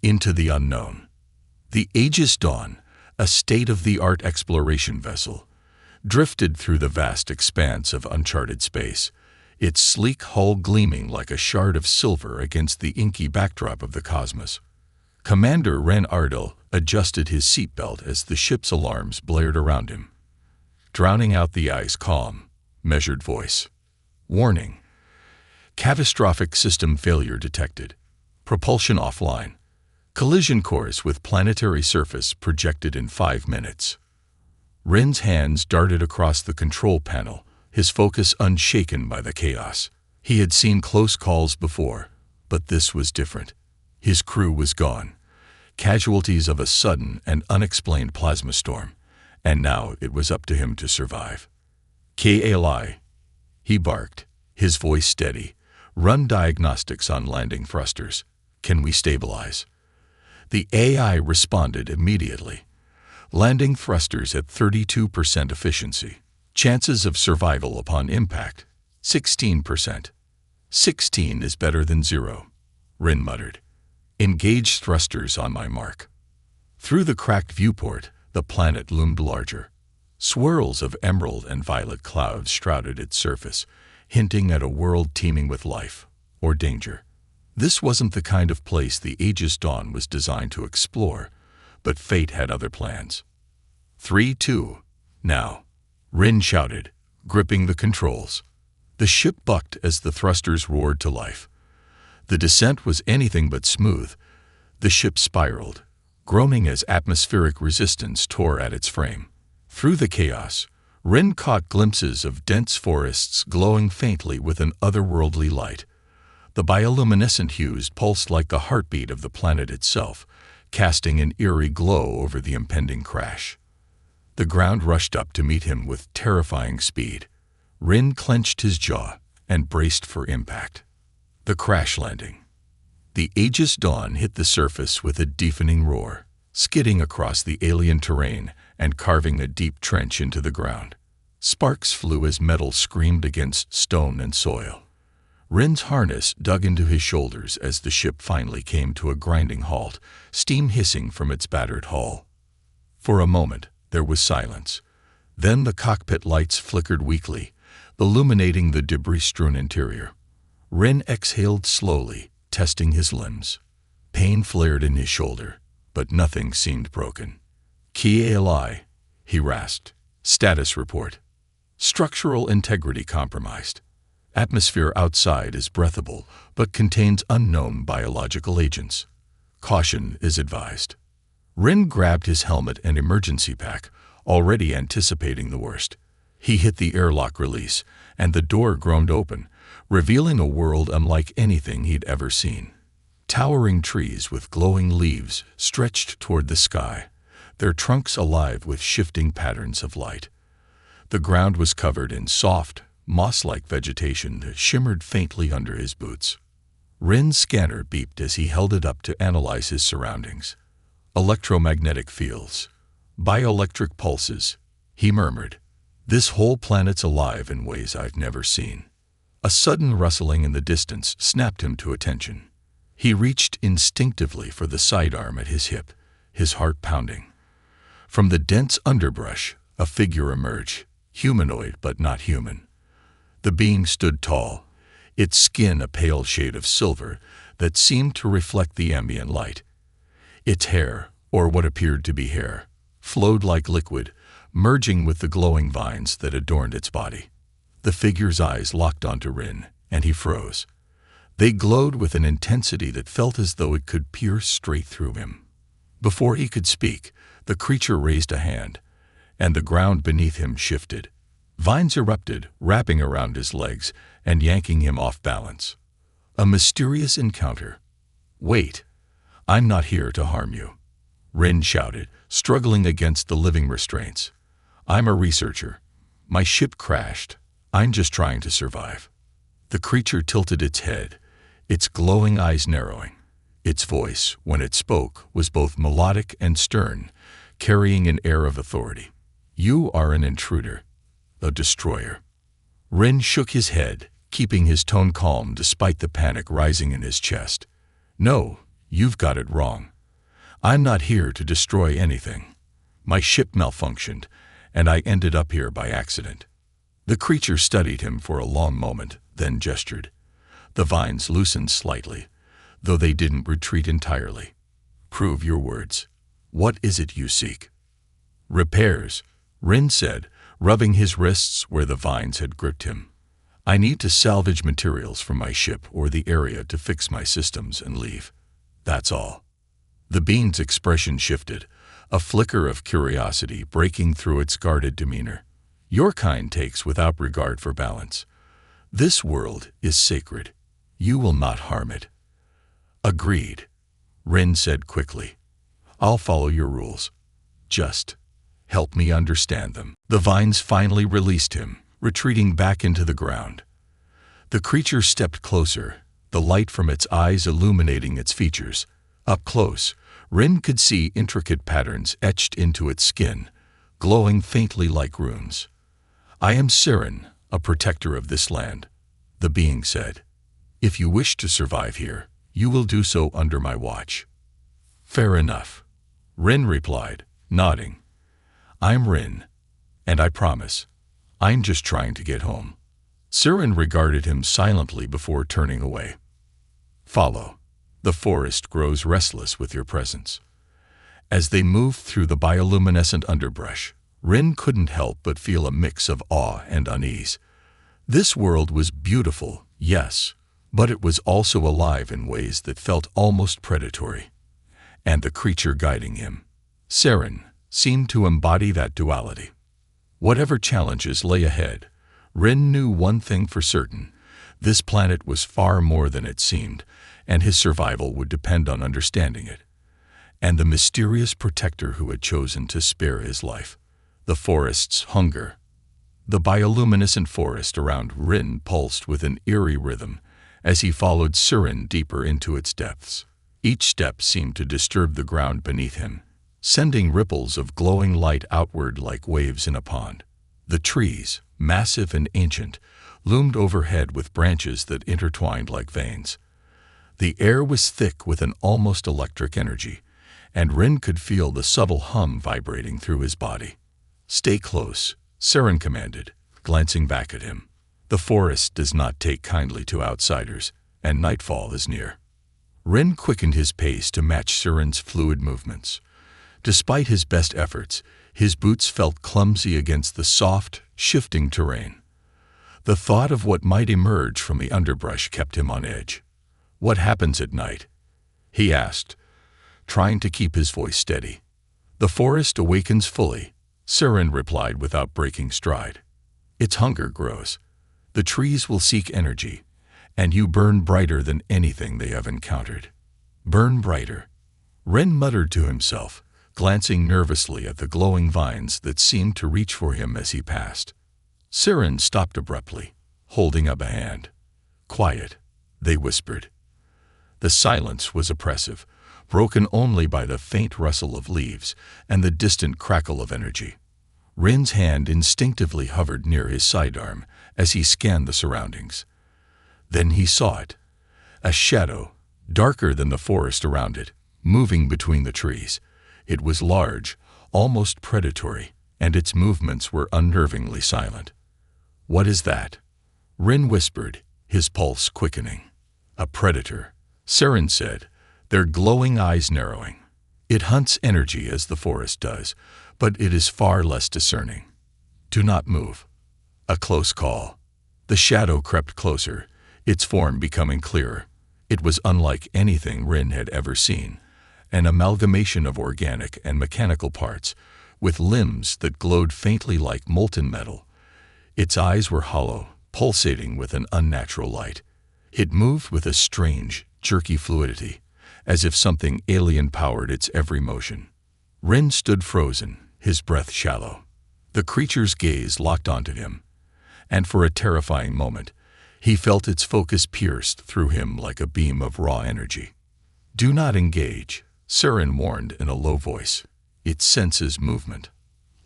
Into the unknown. The Aegis Dawn, a state-of-the-art exploration vessel, drifted through the vast expanse of uncharted space, its sleek hull gleaming like a shard of silver against the inky backdrop of the cosmos. Commander Ren Ardell adjusted his seatbelt as the ship's alarms blared around him, drowning out the eye's calm, measured voice. Warning. Catastrophic system failure detected. Propulsion offline. Collision course with planetary surface projected in 5 minutes. Ren's hands darted across the control panel, his focus unshaken by the chaos. He had seen close calls before, but this was different. His crew was gone, casualties of a sudden and unexplained plasma storm, and now it was up to him to survive. KALI, he barked, his voice steady. Run diagnostics on landing thrusters. Can we stabilize? The AI responded immediately. Landing thrusters at 32% efficiency. Chances of survival upon impact, 16%. 16 is better than 0, Ren muttered. Engage thrusters on my mark. Through the cracked viewport, the planet loomed larger. Swirls of emerald and violet clouds shrouded its surface, hinting at a world teeming with life or danger. This wasn't the kind of place the Aegis Dawn was designed to explore, but fate had other plans. 3-2, now, Ren shouted, gripping the controls. The ship bucked as the thrusters roared to life. The descent was anything but smooth. The ship spiraled, groaning as atmospheric resistance tore at its frame. Through the chaos, Ren caught glimpses of dense forests glowing faintly with an otherworldly light. The bioluminescent hues pulsed like the heartbeat of the planet itself, casting an eerie glow over the impending crash. The ground rushed up to meet him with terrifying speed. Ren clenched his jaw and braced for impact. The crash landing. The Aegis Dawn hit the surface with a deafening roar, skidding across the alien terrain and carving a deep trench into the ground. Sparks flew as metal screamed against stone and soil. Ren's harness dug into his shoulders as the ship finally came to a grinding halt, steam hissing from its battered hull. For a moment, there was silence. Then the cockpit lights flickered weakly, illuminating the debris-strewn interior. Ren exhaled slowly, testing his limbs. Pain flared in his shoulder, but nothing seemed broken. KALI, he rasped. Status report. Structural integrity compromised. Atmosphere outside is breathable, but contains unknown biological agents. Caution is advised. Ren grabbed his helmet and emergency pack, already anticipating the worst. He hit the airlock release, and the door groaned open, revealing a world unlike anything he'd ever seen. Towering trees with glowing leaves stretched toward the sky, their trunks alive with shifting patterns of light. The ground was covered in soft, moss-like vegetation that shimmered faintly under his boots. Ren's scanner beeped as he held it up to analyze his surroundings. Electromagnetic fields, bioelectric pulses, he murmured. This whole planet's alive in ways I've never seen. A sudden rustling in the distance snapped him to attention. He reached instinctively for the sidearm at his hip, his heart pounding. From the dense underbrush, a figure emerged, humanoid but not human. The being stood tall, its skin a pale shade of silver that seemed to reflect the ambient light. Its hair, or what appeared to be hair, flowed like liquid, merging with the glowing vines that adorned its body. The figure's eyes locked onto Ren, and he froze. They glowed with an intensity that felt as though it could pierce straight through him. Before he could speak, the creature raised a hand, and the ground beneath him shifted. Vines erupted, wrapping around his legs and yanking him off balance. A mysterious encounter. Wait, I'm not here to harm you, Ren shouted, struggling against the living restraints. I'm a researcher. My ship crashed. I'm just trying to survive. The creature tilted its head, its glowing eyes narrowing. Its voice, when it spoke, was both melodic and stern, carrying an air of authority. You are an intruder, a destroyer. Ren shook his head, keeping his tone calm despite the panic rising in his chest. No, "You've got it wrong. I'm not here to destroy anything. My ship malfunctioned, and I ended up here by accident." The creature studied him for a long moment, then gestured. The vines loosened slightly, though they didn't retreat entirely. "Prove your words. What is it you seek?" "Repairs," Rin said, rubbing his wrists where the vines had gripped him. "I need to salvage materials from my ship or the area to fix my systems and leave. That's all." The being's expression shifted, a flicker of curiosity breaking through its guarded demeanor. "Your kind takes without regard for balance. This world is sacred. You will not harm it." "Agreed," Rin said quickly. "I'll follow your rules. Just help me understand them." The vines finally released him, retreating back into the ground. The creature stepped closer, the light from its eyes illuminating its features. Up close, Rin could see intricate patterns etched into its skin, glowing faintly like runes. "I am Siren, a protector of this land," the being said. "If you wish to survive here, you will do so under my watch." "Fair enough," Rin replied, nodding. "I'm Rin, and I promise, I'm just trying to get home." Siren regarded him silently before turning away. "Follow. The forest grows restless with your presence." As they moved through the bioluminescent underbrush, Rin couldn't help but feel a mix of awe and unease. This world was beautiful, yes, but it was also alive in ways that felt almost predatory. And the creature guiding him, Siren, seemed to embody that duality. Whatever challenges lay ahead, Rin knew one thing for certain: this planet was far more than it seemed, and his survival would depend on understanding it. And the mysterious protector who had chosen to spare his life. The forest's hunger. The bioluminescent forest around Rin pulsed with an eerie rhythm as he followed Siren deeper into its depths. Each step seemed to disturb the ground beneath him, sending ripples of glowing light outward like waves in a pond. The trees, massive and ancient, loomed overhead with branches that intertwined like veins. The air was thick with an almost electric energy, and Rin could feel the subtle hum vibrating through his body. "Stay close," Siren commanded, glancing back at him. "The forest does not take kindly to outsiders, and nightfall is near." Rin quickened his pace to match Siren's fluid movements. Despite his best efforts, his boots felt clumsy against the soft, shifting terrain. The thought of what might emerge from the underbrush kept him on edge. "What happens at night?" he asked, trying to keep his voice steady. "The forest awakens fully," Siren replied without breaking stride. "Its hunger grows. The trees will seek energy, and you burn brighter than anything they have encountered." "Burn brighter," Rin muttered to himself, glancing nervously at the glowing vines that seemed to reach for him as he passed. Siren stopped abruptly, holding up a hand. "Quiet," they whispered. The silence was oppressive, broken only by the faint rustle of leaves and the distant crackle of energy. Rin's hand instinctively hovered near his sidearm as he scanned the surroundings. Then he saw it, a shadow, darker than the forest around it, moving between the trees. It was large, almost predatory, and its movements were unnervingly silent. "What is that?" Rin whispered, his pulse quickening. "A predator," Siren said, their glowing eyes narrowing. "It hunts energy as the forest does, but it is far less discerning. Do not move." A close call. The shadow crept closer, its form becoming clearer. It was unlike anything Rin had ever seen, an amalgamation of organic and mechanical parts, with limbs that glowed faintly like molten metal. Its eyes were hollow, pulsating with an unnatural light. It moved with a strange, jerky fluidity, as if something alien powered its every motion. Rin stood frozen, his breath shallow. The creature's gaze locked onto him, and for a terrifying moment, he felt its focus pierced through him like a beam of raw energy. "Do not engage," Siren warned in a low voice. "It senses movement.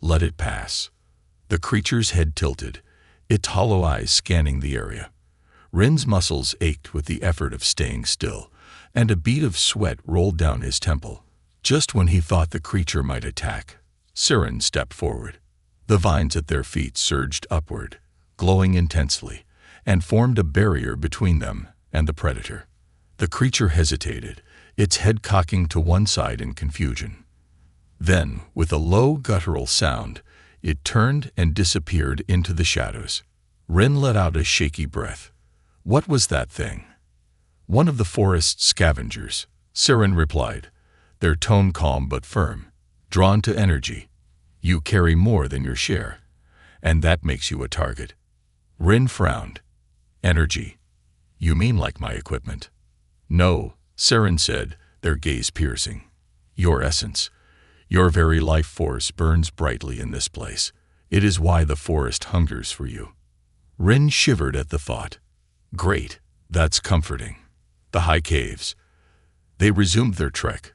Let it pass." The creature's head tilted, its hollow eyes scanning the area. Rin's muscles ached with the effort of staying still, and a bead of sweat rolled down his temple. Just when he thought the creature might attack, Siren stepped forward. The vines at their feet surged upward, glowing intensely, and formed a barrier between them and the predator. The creature hesitated, its head cocking to one side in confusion. Then, with a low guttural sound, it turned and disappeared into the shadows. Rin let out a shaky breath. What was that thing? One of the forest's scavengers, Siren replied, their tone calm but firm. Drawn to energy. You carry more than your share, and that makes you a target. Rin frowned. Energy? You mean like my equipment? No, Siren said, their gaze piercing. Your essence. Your very life force burns brightly in this place. It is why the forest hungers for you. Rin shivered at the thought. Great, that's comforting. The high caves. They resumed their trek,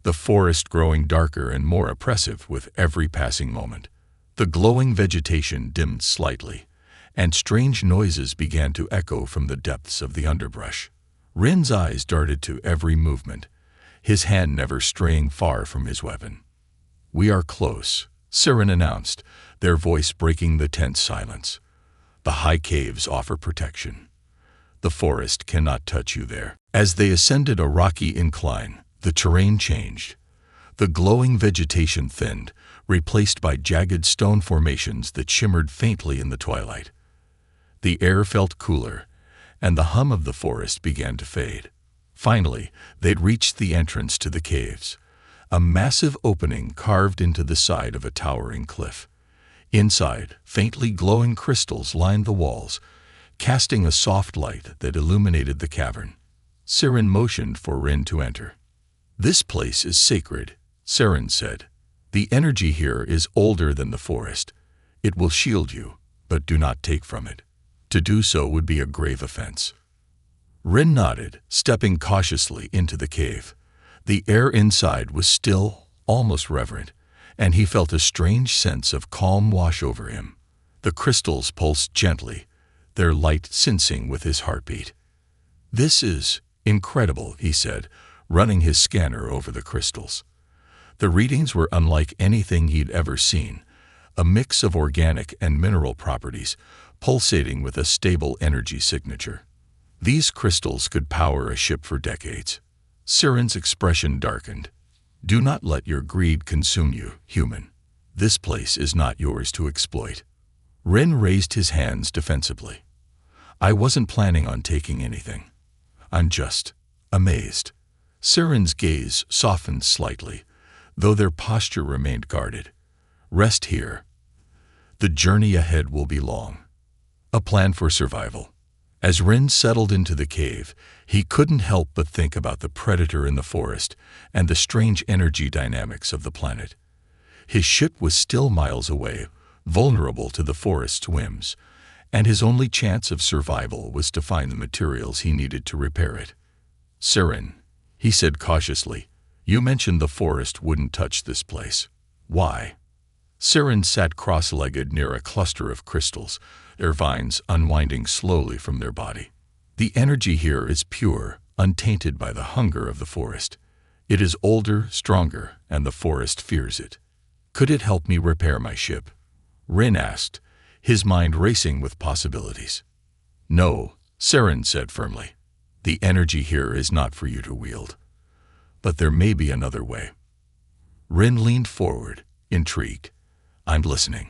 the forest growing darker and more oppressive with every passing moment. The glowing vegetation dimmed slightly, and strange noises began to echo from the depths of the underbrush. Rin's eyes darted to every movement, his hand never straying far from his weapon. We are close, Siren announced, their voice breaking the tense silence. The high caves offer protection. The forest cannot touch you there. As they ascended a rocky incline, the terrain changed. The glowing vegetation thinned, replaced by jagged stone formations that shimmered faintly in the twilight. The air felt cooler, and the hum of the forest began to fade. Finally, they'd reached the entrance to the caves, a massive opening carved into the side of a towering cliff. Inside, faintly glowing crystals lined the walls, casting a soft light that illuminated the cavern. Siren motioned for Rin to enter. This place is sacred, Siren said. The energy here is older than the forest. It will shield you, but do not take from it. To do so would be a grave offense. Rin nodded, stepping cautiously into the cave. The air inside was still, almost reverent, and he felt a strange sense of calm wash over him. The crystals pulsed gently, their light sensing with his heartbeat. This is incredible, he said, running his scanner over the crystals. The readings were unlike anything he'd ever seen, a mix of organic and mineral properties, pulsating with a stable energy signature. These crystals could power a ship for decades. Siren's expression darkened. Do not let your greed consume you, human. This place is not yours to exploit. Rin raised his hands defensively. I wasn't planning on taking anything. I'm just amazed. Siren's gaze softened slightly, though their posture remained guarded. Rest here. The journey ahead will be long. A plan for survival. As Rin settled into the cave, he couldn't help but think about the predator in the forest and the strange energy dynamics of the planet. His ship was still miles away, vulnerable to the forest's whims, and his only chance of survival was to find the materials he needed to repair it. Siren, he said cautiously, you mentioned the forest wouldn't touch this place. Why? Siren sat cross-legged near a cluster of crystals, their vines unwinding slowly from their body. The energy here is pure, untainted by the hunger of the forest. It is older, stronger, and the forest fears it. Could it help me repair my ship? Rin asked, his mind racing with possibilities. No, Siren said firmly. The energy here is not for you to wield. But there may be another way. Rin leaned forward, intrigued. I'm listening.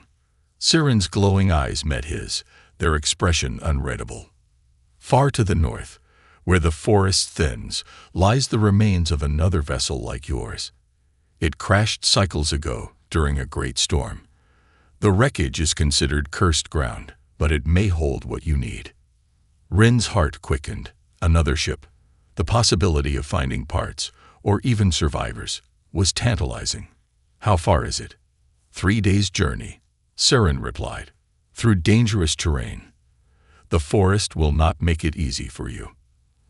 Siren's glowing eyes met his, their expression unreadable. Far to the north, where the forest thins, lies the remains of another vessel like yours. It crashed cycles ago during a great storm. The wreckage is considered cursed ground, but it may hold what you need. Rin's heart quickened. Another ship. The possibility of finding parts, or even survivors, was tantalizing. How far is it? 3 days' journey, Siren replied. Through dangerous terrain. The forest will not make it easy for you.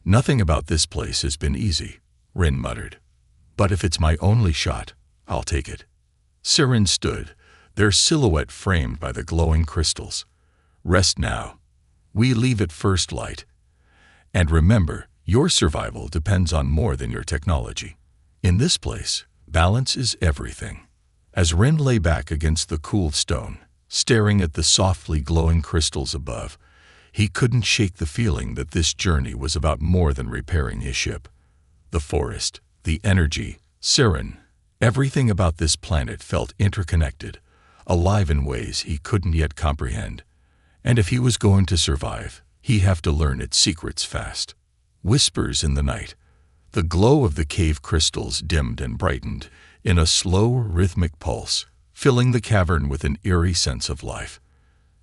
Nothing about this place has been easy, Rin muttered. But if it's my only shot, I'll take it. Siren stood, their silhouette framed by the glowing crystals. Rest now. We leave at first light. And remember, Your survival depends on more than your technology. In this place, balance is everything. As Rin lay back against the cool stone, staring at the softly glowing crystals above, he couldn't shake the feeling that this journey was about more than repairing his ship. The forest, the energy, Siren, everything about this planet felt interconnected, alive in ways he couldn't yet comprehend. And if he was going to survive, he'd have to learn its secrets fast. Whispers in the night. The glow of the cave crystals dimmed and brightened in a slow, rhythmic pulse, filling the cavern with an eerie sense of life.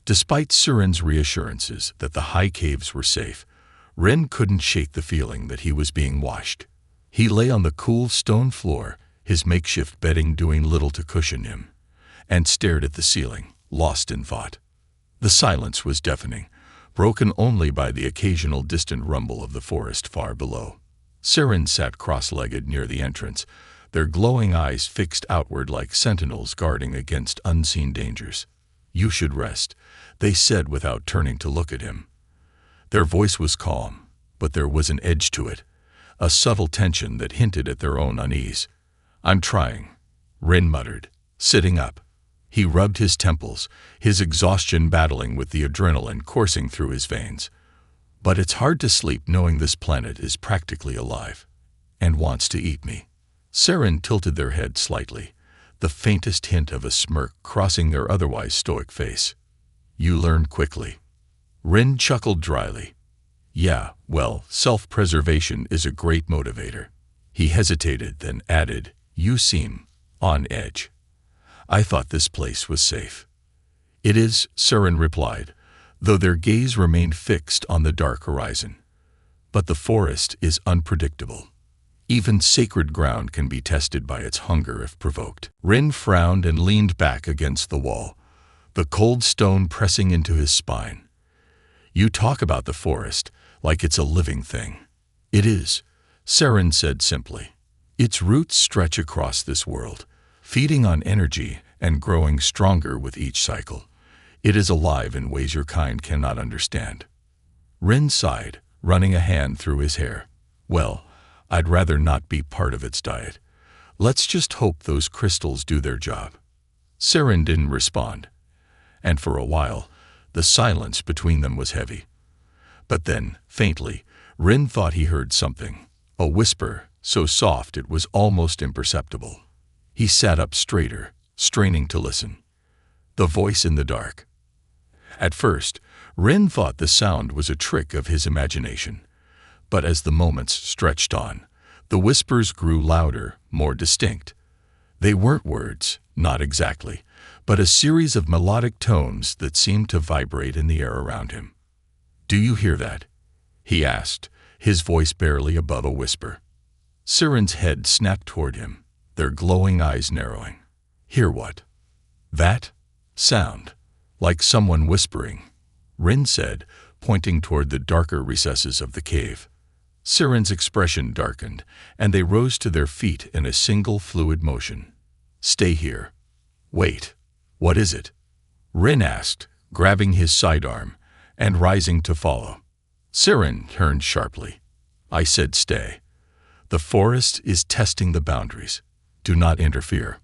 Despite Siren's reassurances that the high caves were safe, Rin couldn't shake the feeling that he was being watched. He lay on the cool stone floor, his makeshift bedding doing little to cushion him, and stared at the ceiling, lost in thought. The silence was deafening, broken only by the occasional distant rumble of the forest far below. Siren sat cross-legged near the entrance, their glowing eyes fixed outward like sentinels guarding against unseen dangers. "You should rest," they said without turning to look at him. Their voice was calm, but there was an edge to it, a subtle tension that hinted at their own unease. "I'm trying," Rin muttered, sitting up. He rubbed his temples, his exhaustion battling with the adrenaline coursing through his veins. "But it's hard to sleep knowing this planet is practically alive and wants to eat me." Siren tilted their head slightly, the faintest hint of a smirk crossing their otherwise stoic face. "You learn quickly." Rin chuckled dryly. "Yeah, well, self-preservation is a great motivator." He hesitated, then added, "You seem on edge. I thought this place was safe." "It is," Siren replied, though their gaze remained fixed on the dark horizon. "But the forest is unpredictable. Even sacred ground can be tested by its hunger if provoked." Rin frowned and leaned back against the wall, the cold stone pressing into his spine. "You talk about the forest like it's a living thing." "It is," Siren said simply. "Its roots stretch across this world, feeding on energy and growing stronger with each cycle. It is alive in ways your kind cannot understand." Rin sighed, running a hand through his hair. "Well, I'd rather not be part of its diet. Let's just hope those crystals do their job." Siren didn't respond, and for a while, the silence between them was heavy. But then, faintly, Rin thought he heard something, a whisper, so soft it was almost imperceptible. He sat up straighter, straining to listen. The voice in the dark. At first, Rin thought the sound was a trick of his imagination. But as the moments stretched on, the whispers grew louder, more distinct. They weren't words, not exactly, but a series of melodic tones that seemed to vibrate in the air around him. "Do you hear that?" he asked, his voice barely above a whisper. Siren's head snapped toward him, their glowing eyes narrowing. "Hear what?" "That sound, like someone whispering," Rin said, pointing toward the darker recesses of the cave. Siren's expression darkened, and they rose to their feet in a single fluid motion. "Stay here." "Wait, what is it?" Rin asked, grabbing his sidearm and rising to follow. Siren turned sharply. "I said stay. The forest is testing the boundaries. Do not interfere."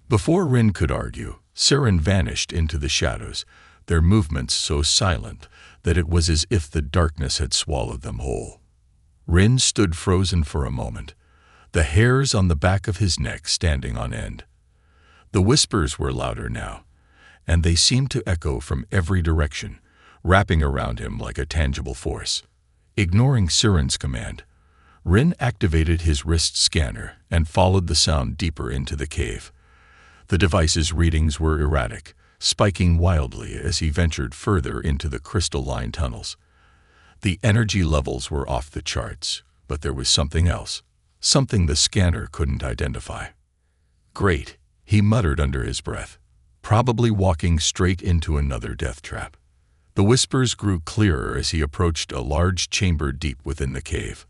Before Rin could argue, Siren vanished into the shadows, their movements so silent that it was as if the darkness had swallowed them whole. Rin stood frozen for a moment, the hairs on the back of his neck standing on end. The whispers were louder now, and they seemed to echo from every direction, wrapping around him like a tangible force. Ignoring Siren's command, Rin activated his wrist scanner and followed the sound deeper into the cave. The device's readings were erratic, spiking wildly as he ventured further into the crystalline tunnels. The energy levels were off the charts, but there was something else, something the scanner couldn't identify. "Great," he muttered under his breath, probably walking straight into another death trap. The whispers grew clearer as he approached a large chamber deep within the cave.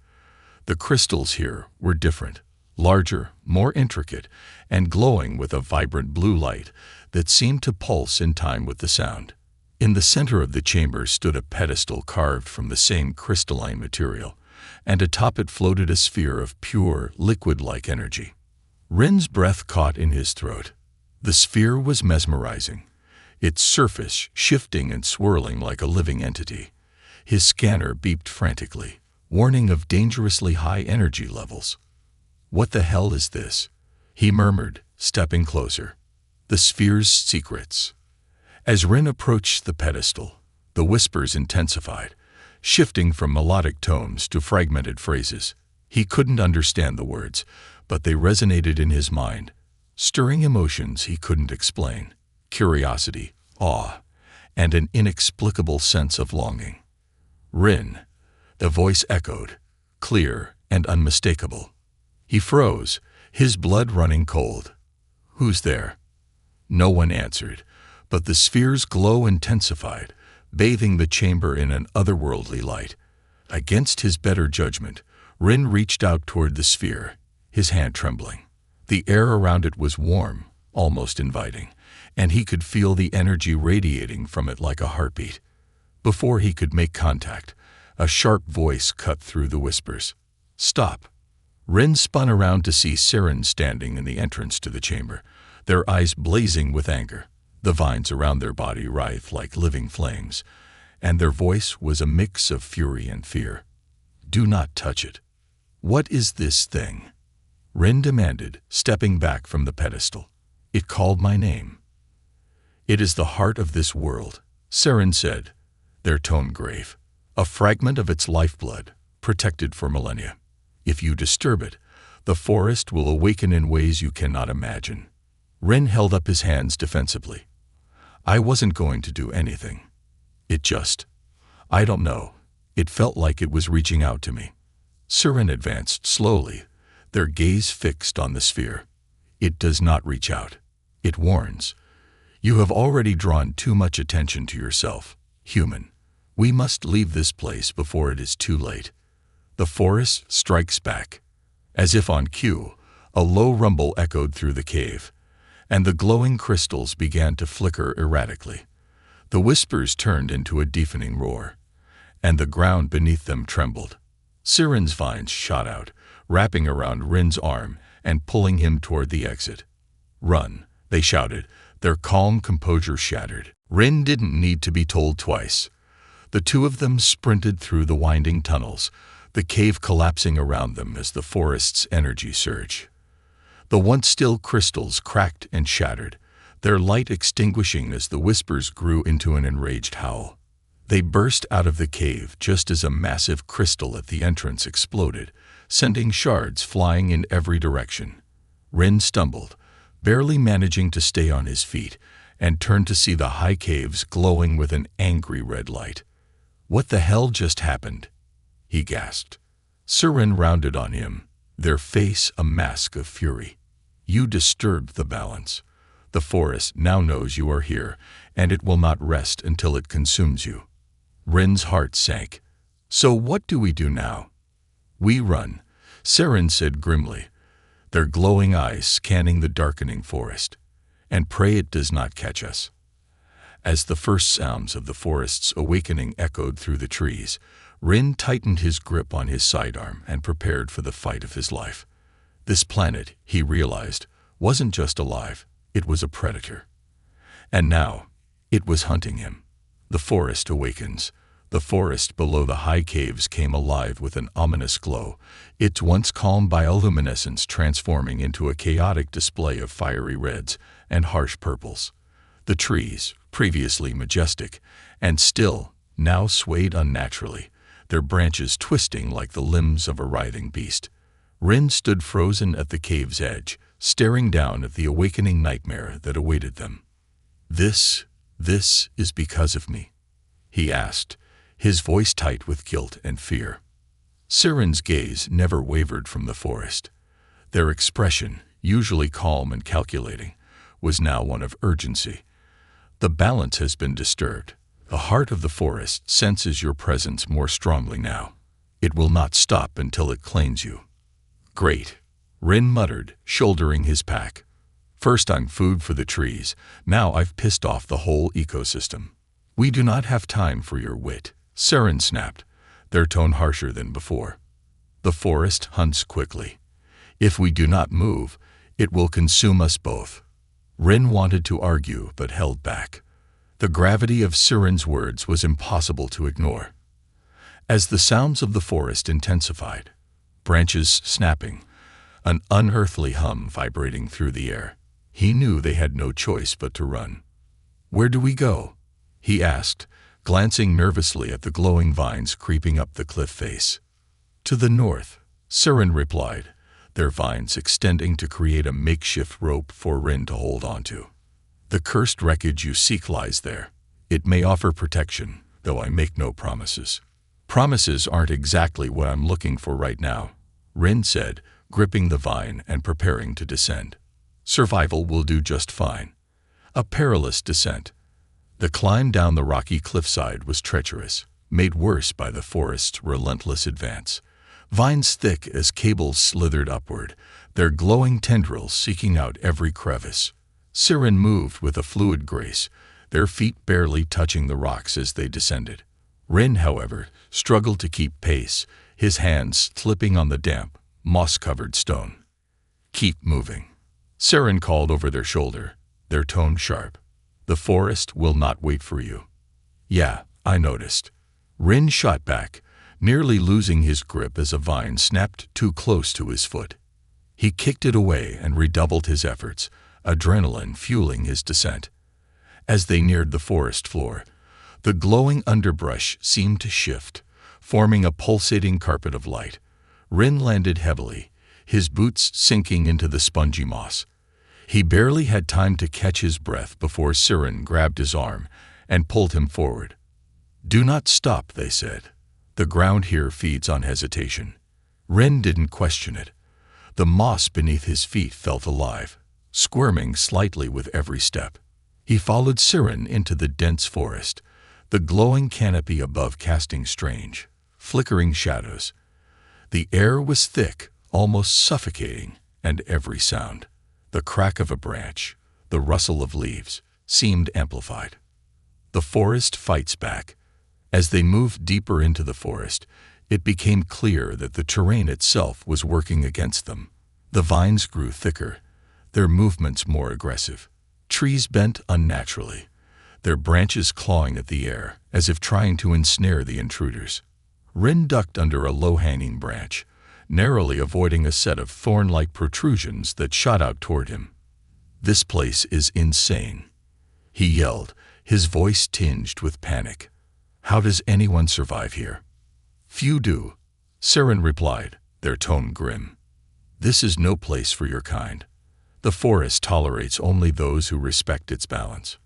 The crystals here were different, larger, more intricate, and glowing with a vibrant blue light that seemed to pulse in time with the sound. In the center of the chamber stood a pedestal carved from the same crystalline material, and atop it floated a sphere of pure, liquid-like energy. Rin's breath caught in his throat. The sphere was mesmerizing, its surface shifting and swirling like a living entity. His scanner beeped frantically, warning of dangerously high energy levels. "What the hell is this?" he murmured, stepping closer. "The sphere's secrets." As Rin approached the pedestal, the whispers intensified, shifting from melodic tones to fragmented phrases. He couldn't understand the words, but they resonated in his mind, stirring emotions he couldn't explain: curiosity, awe, and an inexplicable sense of longing. "Rin," the voice echoed, clear and unmistakable. He froze, his blood running cold. "Who's there?" No one answered, but the sphere's glow intensified, bathing the chamber in an otherworldly light. Against his better judgment, Rin reached out toward the sphere, his hand trembling. The air around it was warm, almost inviting, and he could feel the energy radiating from it like a heartbeat. Before he could make contact, a sharp voice cut through the whispers. "Stop." Rin spun around to see Siren standing in the entrance to the chamber, their eyes blazing with anger. The vines around their body writhed like living flames, and their voice was a mix of fury and fear. "Do not touch it." "What is this thing?" Rin demanded, stepping back from the pedestal. "It called my name." "It is the heart of this world," Siren said, their tone grave. "A fragment of its lifeblood, protected for millennia. If you disturb it, the forest will awaken in ways you cannot imagine." Rin held up his hands defensively. "I wasn't going to do anything. I don't know. It felt like it was reaching out to me." Siren advanced slowly, their gaze fixed on the sphere. "It does not reach out. It warns. You have already drawn too much attention to yourself, human. We must leave this place before it is too late." The forest strikes back. As if on cue, a low rumble echoed through the cave, and the glowing crystals began to flicker erratically. The whispers turned into a deafening roar, and the ground beneath them trembled. Siren's vines shot out, wrapping around Rin's arm and pulling him toward the exit. "Run," they shouted, their calm composure shattered. Rin didn't need to be told twice. The two of them sprinted through the winding tunnels, the cave collapsing around them as the forest's energy surged. The once still crystals cracked and shattered, their light extinguishing as the whispers grew into an enraged howl. They burst out of the cave just as a massive crystal at the entrance exploded, sending shards flying in every direction. Rin stumbled, barely managing to stay on his feet, and turned to see the high caves glowing with an angry red light. "What the hell just happened?" he gasped. Siren rounded on him, their face a mask of fury. "You disturbed the balance. The forest now knows you are here, and it will not rest until it consumes you." Rin's heart sank. "So what do we do now?" "We run," Siren said grimly, their glowing eyes scanning the darkening forest, "and pray it does not catch us." As the first sounds of the forest's awakening echoed through the trees, Rin tightened his grip on his sidearm and prepared for the fight of his life. This planet, he realized, wasn't just alive, it was a predator. And now, it was hunting him. The forest awakens. The forest below the high caves came alive with an ominous glow, its once calm bioluminescence transforming into a chaotic display of fiery reds and harsh purples. The trees, previously majestic and still, now swayed unnaturally, their branches twisting like the limbs of a writhing beast. Rin stood frozen at the cave's edge, staring down at the awakening nightmare that awaited them. This is because of me?" he asked, his voice tight with guilt and fear. Siren's gaze never wavered from the forest. Their expression, usually calm and calculating, was now one of urgency. "The balance has been disturbed. The heart of the forest senses your presence more strongly now. It will not stop until it claims you." "Great," Rin muttered, shouldering his pack. "First I'm food for the trees, now I've pissed off the whole ecosystem." "We do not have time for your wit," Siren snapped, their tone harsher than before. The forest hunts quickly. If we do not move, it will consume us both. Rin wanted to argue but held back. The gravity of Siren's words was impossible to ignore. As the sounds of the forest intensified, branches snapping, an unearthly hum vibrating through the air, he knew they had no choice but to run. "Where do we go?" he asked, glancing nervously at the glowing vines creeping up the cliff face. "To the north," Siren replied, their vines extending to create a makeshift rope for Rin to hold onto. "The cursed wreckage you seek lies there. It may offer protection, though I make no promises." "Promises aren't exactly what I'm looking for right now," Rin said, gripping the vine and preparing to descend. "Survival will do just fine." A perilous descent. The climb down the rocky cliffside was treacherous, made worse by the forest's relentless advance. Vines thick as cables slithered upward, their glowing tendrils seeking out every crevice. Siren moved with a fluid grace, their feet barely touching the rocks as they descended. Rin, however, struggled to keep pace, his hands slipping on the damp, moss-covered stone. "Keep moving," Siren called over their shoulder, their tone sharp. "The forest will not wait for you." "Yeah, I noticed." Rin shot back, nearly losing his grip as a vine snapped too close to his foot. He kicked it away and redoubled his efforts, adrenaline fueling his descent. As they neared the forest floor, the glowing underbrush seemed to shift, forming a pulsating carpet of light. Rin landed heavily, his boots sinking into the spongy moss. He barely had time to catch his breath before Siren grabbed his arm and pulled him forward. "Do not stop," they said. "The ground here feeds on hesitation." Rin didn't question it. The moss beneath his feet felt alive, squirming slightly with every step. He followed Siren into the dense forest, the glowing canopy above casting strange, flickering shadows. The air was thick, almost suffocating, and every sound, the crack of a branch, the rustle of leaves, seemed amplified. The forest fights back. As they moved deeper into the forest, it became clear that the terrain itself was working against them. The vines grew thicker, their movements more aggressive. Trees bent unnaturally, their branches clawing at the air, as if trying to ensnare the intruders. Rin ducked under a low-hanging branch, narrowly avoiding a set of thorn-like protrusions that shot out toward him. "This place is insane," he yelled, his voice tinged with panic. "How does anyone survive here?" "Few do," Siren replied, their tone grim. "This is no place for your kind. The forest tolerates only those who respect its balance."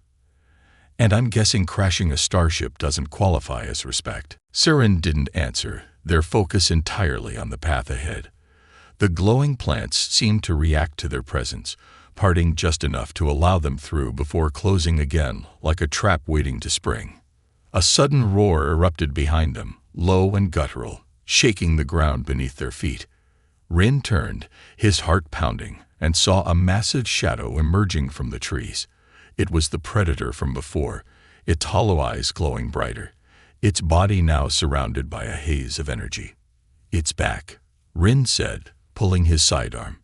"And I'm guessing crashing a starship doesn't qualify as respect." Siren didn't answer, their focus entirely on the path ahead. The glowing plants seemed to react to their presence, parting just enough to allow them through before closing again like a trap waiting to spring. A sudden roar erupted behind them, low and guttural, shaking the ground beneath their feet. Rin turned, his heart pounding, and saw a massive shadow emerging from the trees. It was the predator from before, its hollow eyes glowing brighter, its body now surrounded by a haze of energy. "It's back," Rin said, pulling his sidearm.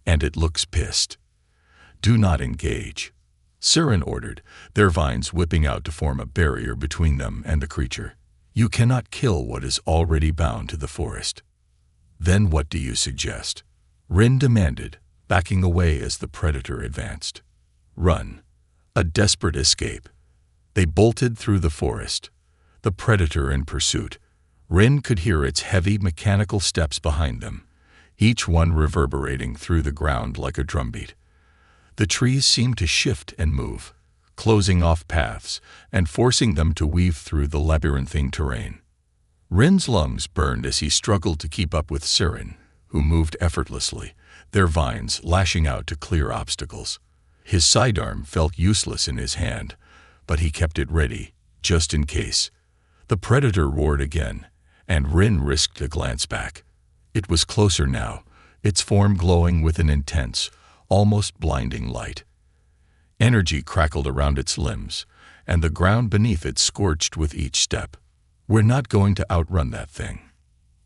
"And it looks pissed." "Do not engage," Siren ordered, their vines whipping out to form a barrier between them and the creature. "You cannot kill what is already bound to the forest." "Then what do you suggest?" Rin demanded, backing away as the predator advanced. "Run. A desperate escape." They bolted through the forest, the predator in pursuit. Rin could hear its heavy mechanical steps behind them, each one reverberating through the ground like a drumbeat. The trees seemed to shift and move, closing off paths and forcing them to weave through the labyrinthine terrain. Rin's lungs burned as he struggled to keep up with Siren, who moved effortlessly, their vines lashing out to clear obstacles. His sidearm felt useless in his hand, but he kept it ready, just in case. The predator roared again, and Rin risked a glance back. It was closer now, its form glowing with an intense, almost blinding light. Energy crackled around its limbs, and the ground beneath it scorched with each step. "We're not going to outrun that thing,"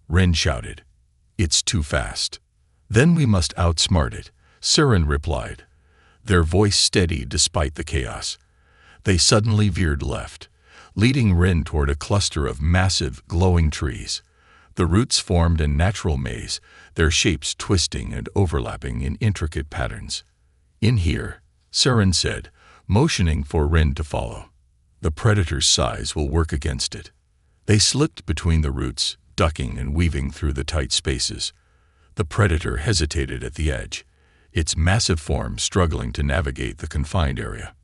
Rin shouted. It's too fast." "Then we must outsmart it," Siren replied, their voice steady despite the chaos. They suddenly veered left, leading Rin toward a cluster of massive, glowing trees. The roots formed a natural maze, their shapes twisting and overlapping in intricate patterns. "In here," Siren said, motioning for Rin to follow. "The predator's size will work against it." They slipped between the roots, ducking and weaving through the tight spaces. The predator hesitated at the edge, its massive form struggling to navigate the confined area.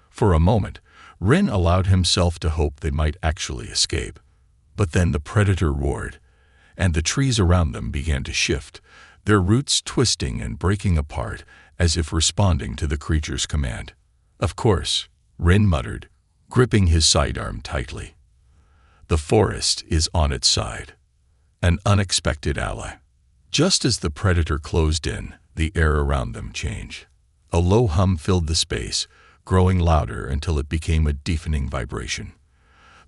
For a moment, Rin allowed himself to hope they might actually escape. But then the predator roared, and the trees around them began to shift, their roots twisting and breaking apart as if responding to the creature's command. "Of course," Rin muttered, gripping his sidearm tightly. "The forest is on its side." An unexpected ally. Just as the predator closed in, the air around them changed. A low hum filled the space, growing louder until it became a deafening vibration.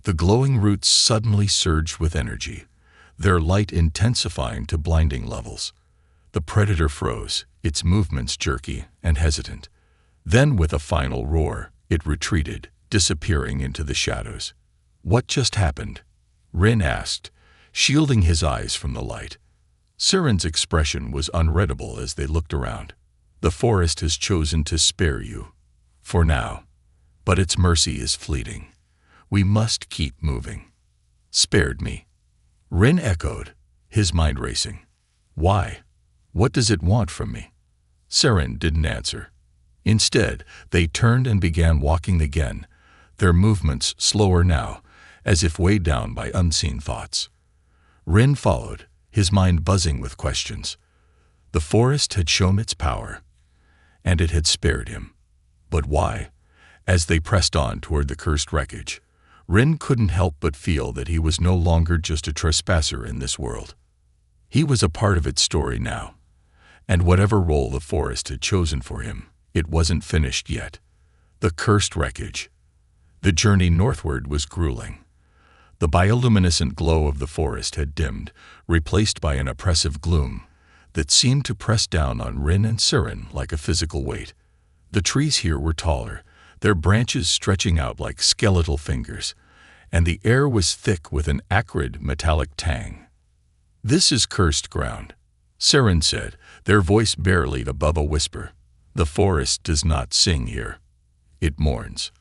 The glowing roots suddenly surged with energy, their light intensifying to blinding levels. The predator froze, its movements jerky and hesitant. Then, with a final roar, it retreated, disappearing into the shadows. "What just happened?" Rin asked, shielding his eyes from the light. Siren's expression was unreadable as they looked around. "The forest has chosen to spare you. For now. But its mercy is fleeting. We must keep moving." "Spared me?" Rin echoed, his mind racing. "Why? What does it want from me?" Siren didn't answer. Instead, they turned and began walking again, their movements slower now, as if weighed down by unseen thoughts. Rin followed, his mind buzzing with questions. The forest had shown its power, and it had spared him. But why? As they pressed on toward the cursed wreckage, Rin couldn't help but feel that he was no longer just a trespasser in this world. He was a part of its story now, and whatever role the forest had chosen for him, it wasn't finished yet. The cursed wreckage. The journey northward was grueling. The bioluminescent glow of the forest had dimmed, replaced by an oppressive gloom that seemed to press down on Rin and Siren like a physical weight. The trees here were taller, their branches stretching out like skeletal fingers, and the air was thick with an acrid, metallic tang. "This is cursed ground," Siren said, their voice barely above a whisper. "The forest does not sing here. It mourns."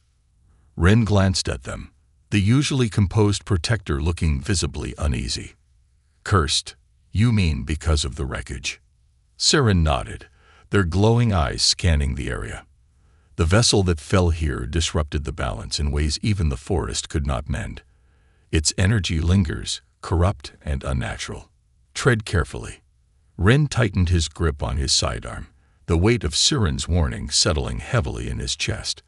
Rin glanced at them, the usually composed protector looking visibly uneasy. "Cursed, you mean because of the wreckage?" Siren nodded, their glowing eyes scanning the area. "The vessel that fell here disrupted the balance in ways even the forest could not mend. Its energy lingers, corrupt and unnatural. Tread carefully." Rin tightened his grip on his sidearm, the weight of Siren's warning settling heavily in his chest.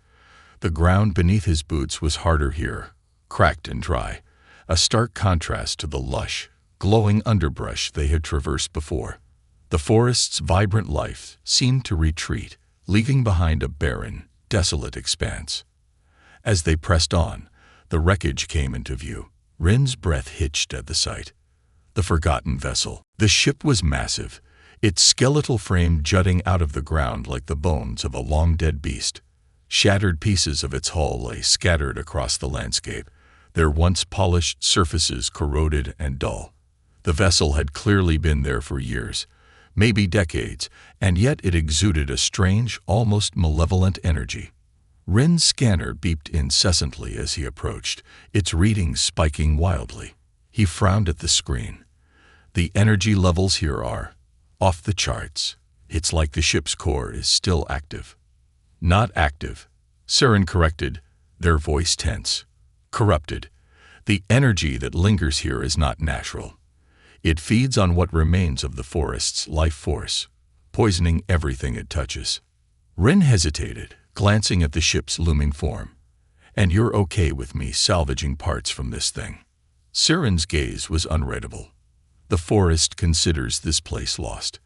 The ground beneath his boots was harder here, cracked and dry, a stark contrast to the lush, glowing underbrush they had traversed before. The forest's vibrant life seemed to retreat, leaving behind a barren, desolate expanse. As they pressed on, the wreckage came into view. Rin's breath hitched at the sight. The forgotten vessel. The ship was massive, its skeletal frame jutting out of the ground like the bones of a long-dead beast. Shattered pieces of its hull lay scattered across the landscape, their once polished surfaces corroded and dull. The vessel had clearly been there for years, maybe decades, and yet it exuded a strange, almost malevolent energy. Rin's scanner beeped incessantly as he approached, its readings spiking wildly. He frowned at the screen. "The energy levels here are off the charts. It's like the ship's core is still active." "Not active," Siren corrected, their voice tense. "Corrupted. The energy that lingers here is not natural. It feeds on what remains of the forest's life force, poisoning everything it touches." Rin hesitated, glancing at the ship's looming form. "And you're okay with me salvaging parts from this thing?" Siren's gaze was unreadable. "The forest considers this place lost.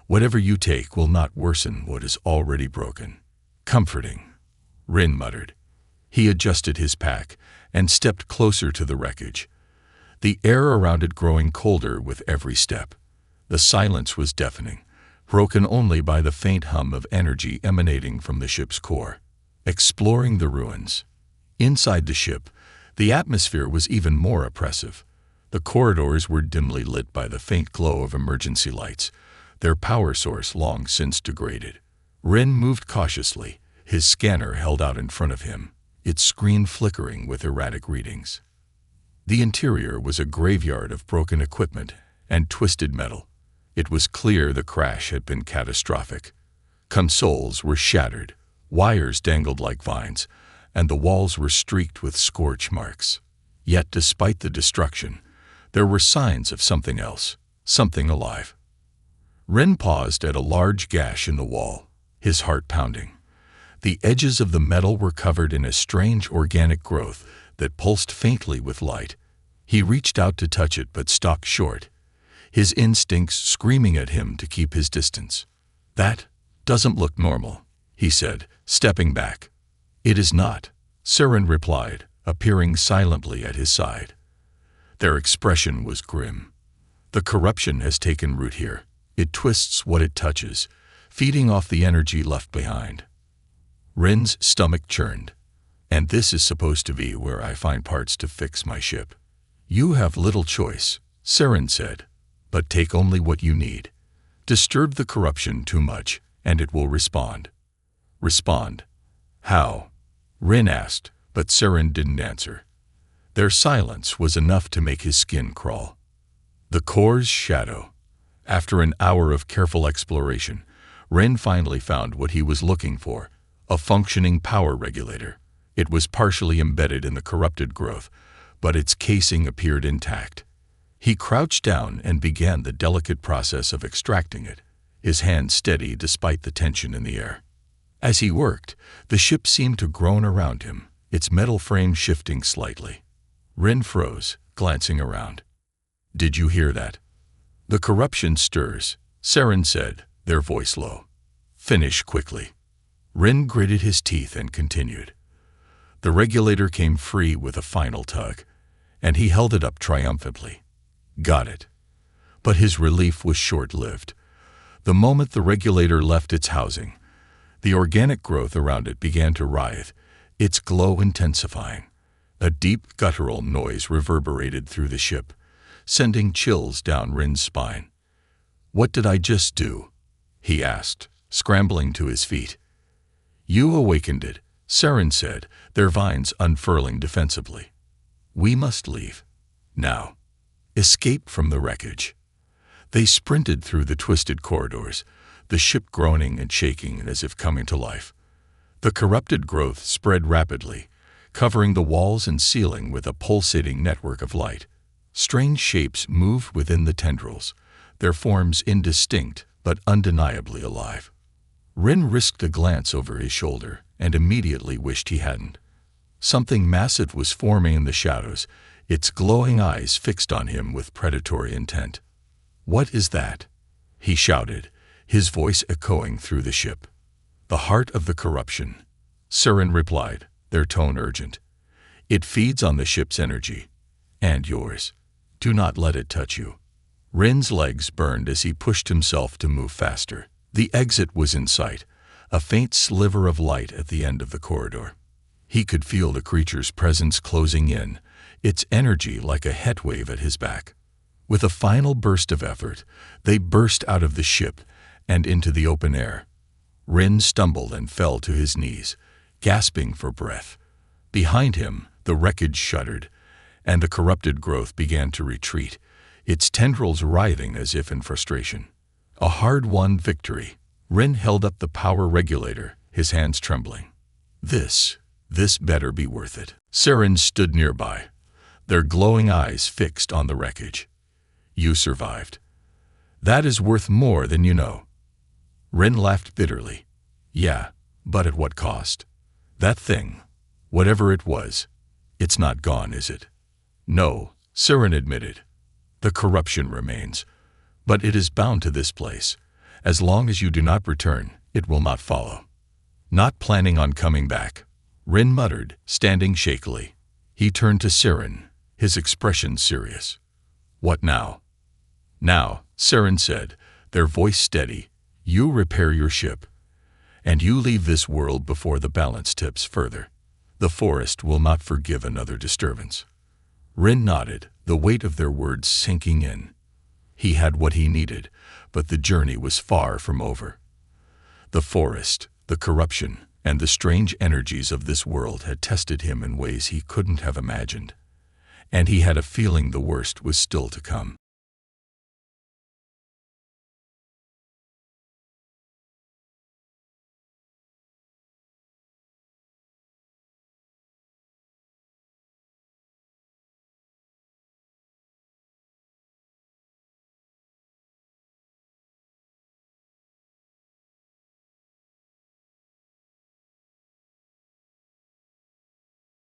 Whatever you take will not worsen what is already broken." "Comforting," Rin muttered. He adjusted his pack and stepped closer to the wreckage, the air around it growing colder with every step. The silence was deafening, broken only by the faint hum of energy emanating from the ship's core. Exploring the ruins. Inside the ship, the atmosphere was even more oppressive. The corridors were dimly lit by the faint glow of emergency lights, their power source long since degraded. Ren moved cautiously, his scanner held out in front of him, its screen flickering with erratic readings. The interior was a graveyard of broken equipment and twisted metal. It was clear the crash had been catastrophic. Consoles were shattered, wires dangled like vines, and the walls were streaked with scorch marks. Yet despite the destruction, there were signs of something else, something alive. Ren paused at a large gash in the wall, his heart pounding. The edges of the metal were covered in a strange organic growth that pulsed faintly with light. He reached out to touch it but stopped short, his instincts screaming at him to keep his distance. "That doesn't look normal," he said, stepping back. "It is not," Saren replied, appearing silently at his side. Their expression was grim. "The corruption has taken root here. It twists what it touches, feeding off the energy left behind." Ren's stomach churned. "And this is supposed to be where I find parts to fix my ship." "You have little choice," Saren said, "but take only what you need. Disturb the corruption too much, and it will respond." "Respond? How?" Ren asked, but Saren didn't answer. Their silence was enough to make his skin crawl. The core's shadow. After an hour of careful exploration, Ren finally found what he was looking for, a functioning power regulator. It was partially embedded in the corrupted growth, but its casing appeared intact. He crouched down and began the delicate process of extracting it, his hand steady despite the tension in the air. As he worked, the ship seemed to groan around him, its metal frame shifting slightly. Ren froze, glancing around. "Did you hear that?" "The corruption stirs," Saren said, their voice low. "Finish quickly." Ren gritted his teeth and continued. The regulator came free with a final tug, and he held it up triumphantly. "Got it." But his relief was short-lived. The moment the regulator left its housing, the organic growth around it began to writhe, its glow intensifying. A deep guttural noise reverberated through the ship, sending chills down Ren's spine. "What did I just do?" he asked, scrambling to his feet. "You awakened it," Saren said, their vines unfurling defensively. "We must leave. Now. Escape from the wreckage." They sprinted through the twisted corridors, the ship groaning and shaking as if coming to life. The corrupted growth spread rapidly, covering the walls and ceiling with a pulsating network of light. Strange shapes moved within the tendrils, their forms indistinct but undeniably alive. Ren risked a glance over his shoulder and immediately wished he hadn't. Something massive was forming in the shadows, its glowing eyes fixed on him with predatory intent. "What is that?" he shouted, his voice echoing through the ship. "The heart of the corruption," Saren replied, their tone urgent. "It feeds on the ship's energy. And yours. Do not let it touch you." Ren's legs burned as he pushed himself to move faster. The exit was in sight, a faint sliver of light at the end of the corridor. He could feel the creature's presence closing in, its energy like a heatwave at his back. With a final burst of effort, they burst out of the ship and into the open air. Ren stumbled and fell to his knees, gasping for breath. Behind him, the wreckage shuddered, and the corrupted growth began to retreat, its tendrils writhing as if in frustration. A hard-won victory. Ren held up the power regulator, his hands trembling. This better be worth it." Saren stood nearby, their glowing eyes fixed on the wreckage. "You survived. That is worth more than you know." Ren laughed bitterly. "Yeah, but at what cost? That thing, whatever it was, it's not gone, is it?" "No," Saren admitted. "The corruption remains, but it is bound to this place. As long as you do not return, it will not follow." "Not planning on coming back," Ren muttered, standing shakily. He turned to Saren, his expression serious. "What now?" "Now," Saren said, their voice steady. You repair your ship, and you leave this world before the balance tips further. The forest will not forgive another disturbance. Rin nodded, the weight of their words sinking in. He had what he needed, but the journey was far from over. The forest, the corruption, and the strange energies of this world had tested him in ways he couldn't have imagined. And he had a feeling the worst was still to come.